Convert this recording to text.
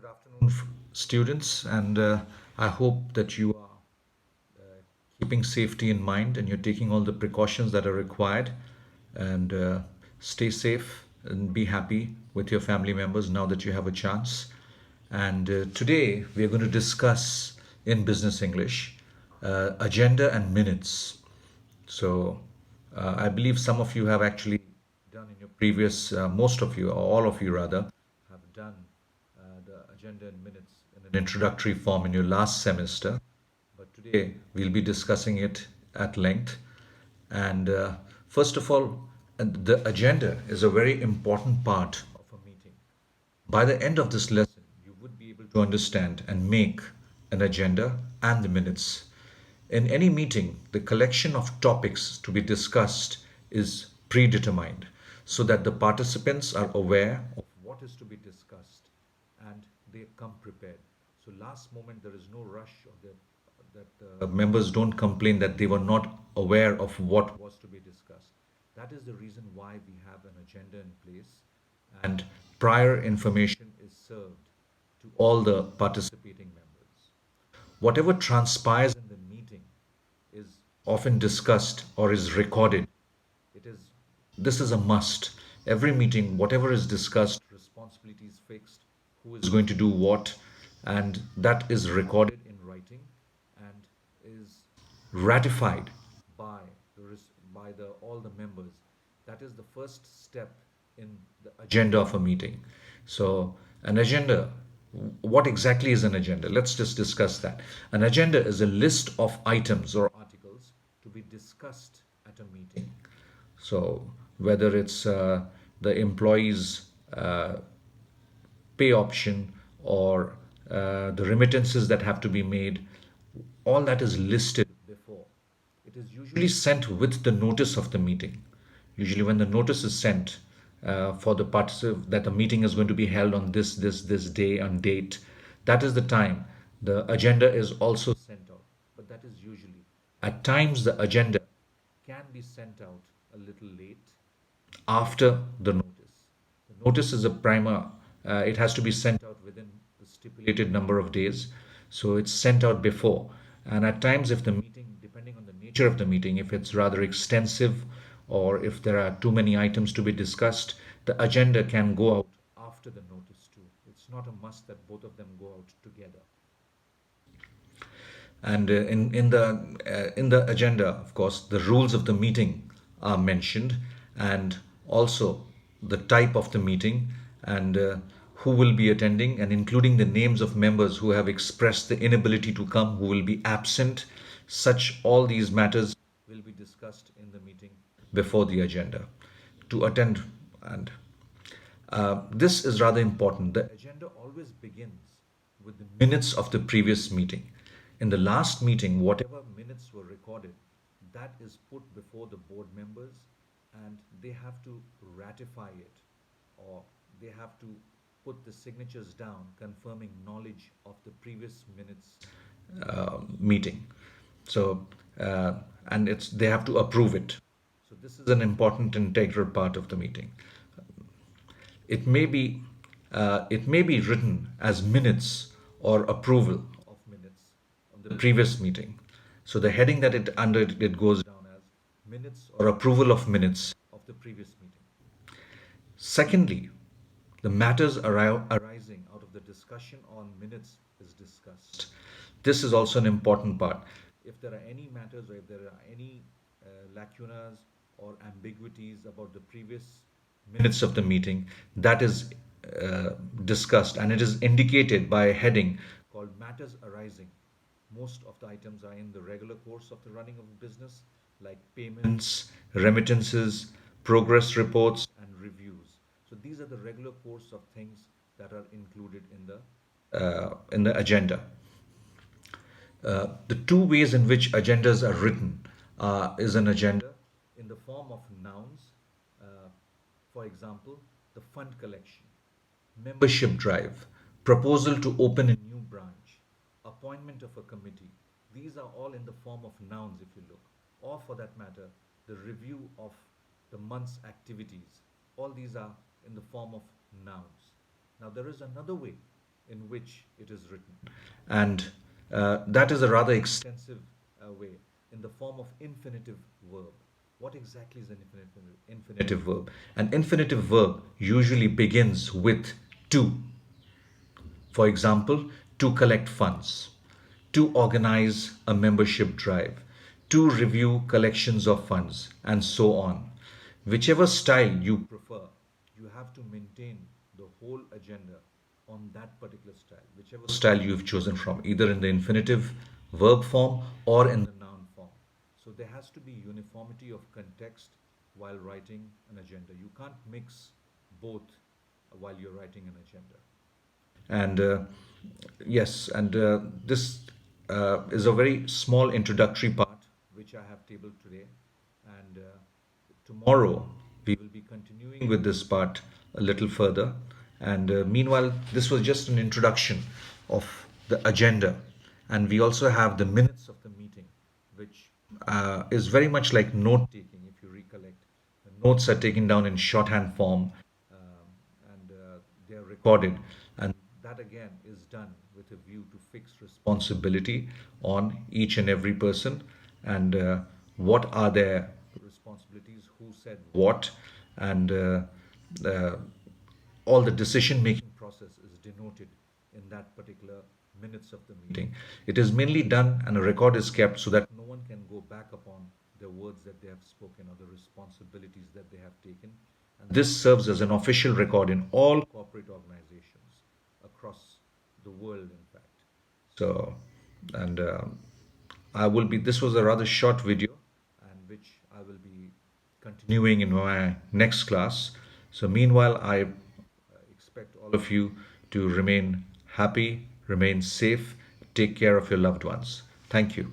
Good afternoon, students, and I hope that you are keeping safety in mind and you're taking all the precautions that are required. And stay safe and be happy with your family members now that you have a chance. And today we are going to discuss in Business English agenda and minutes. So I believe some of you have actually done in your previous, most of you, or all of you rather, have done the agenda and minutes in an introductory form in your last semester. But today we'll be discussing it at length. And first of all, the agenda is a very important part of a meeting. By the end of this lesson, you would be able to understand and make an agenda and the minutes. In any meeting, the collection of topics to be discussed is predetermined so that the participants are aware of what is to be discussed and they come prepared. So, last moment, there is no rush or that the members don't complain that they were not aware of what was to be discussed. That is the reason why we have an agenda in place and prior information is served to all the participating members. Whatever transpires in the meeting is often discussed or is recorded. It is this is a must. Every meeting, whatever is discussed, responsibility is fixed, who is going to do what, and that is recorded in writing and is ratified by by the all the members. That is the first step in the agenda of a meeting. So an agenda, what exactly is an agenda? Let's just discuss that. An agenda is a list of items or articles to be discussed at a meeting. So whether it's the employees pay option or the remittances that have to be made, all that is listed before. It is usually sent with the notice of the meeting. Usually, when the notice is sent for the participant that the meeting is going to be held on this day and date, that is the time the agenda is also sent out. But that is usually. At times, the agenda can be sent out a little late after the notice. The notice is a primer. It has to be sent out within the stipulated number of days. So it's sent out before. And at times, if the meeting, depending on the nature of the meeting, if it's rather extensive or if there are too many items to be discussed, the agenda can go out after the notice too. It's not a must that both of them go out together. And in the agenda, of course, the rules of the meeting are mentioned, and also the type of the meeting and who will be attending, and including the names of members who have expressed the inability to come, who will be absent. Such all these matters will be discussed in the meeting before the agenda to attend and this is rather important. The agenda always begins with the minutes of the previous meeting. In the last meeting, whatever minutes were recorded, that is put before the board members and they have to ratify it or they have to put the signatures down confirming knowledge of the previous minutes meeting. So, and it's they have to approve it. So this is an important integral part of the meeting. It may be written as minutes or approval of minutes of the previous meeting. So the heading that it goes down as minutes or approval of minutes of the previous meeting. Secondly, the matters arising out of the discussion on minutes is discussed. This is also an important part. If there are any matters or if there are any lacunas or ambiguities about the previous minutes of the meeting, that is discussed and it is indicated by a heading called matters arising. Most of the items are in the regular course of the running of business, like payments, remittances, progress reports, and reviews. So these are the regular course of things that are included in the agenda. The two ways in which agendas are written is an agenda in the form of nouns, uh, for example, the fund collection, membership drive, proposal to open a new branch, appointment of a committee. These are all in the form of nouns, if you look, or for that matter, the review of the month's activities. All these are in the form of nouns. Now, there is another way. in which it is written. And that is a rather extensive way in the form of infinitive verb. What exactly is an infinitive verb? An infinitive verb usually begins with to. For example, to collect funds, to organize a membership drive, to review collections of funds, and so on. Whichever style you prefer, you have to maintain the whole agenda on that particular style, whichever style you've chosen from, either in the infinitive verb form or in the noun form. So there has to be uniformity of context while writing an agenda. You can't mix both while you're writing an agenda. And yes, and this is a very small introductory part which I have tabled today. And tomorrow we will be continuing with this part a little further. And meanwhile, this was just an introduction of the agenda. And we also have the minutes of the meeting, which is very much like note taking, if you recollect. The notes are taken down in shorthand form, and they are recorded. And that again is done with a view to fix responsibility on each and every person, and what are their responsibilities, who said what, and uh, all the decision making process is denoted in that particular minutes of the meeting. It is mainly done and a record is kept so that no one can go back upon the words that they have spoken or the responsibilities that they have taken. And this serves as an official record in all corporate organizations across the world, in fact. So, and this was a rather short video, and which I will be continuing in my next class. So, meanwhile, I expect all of you to remain happy, remain safe, take care of your loved ones. Thank you.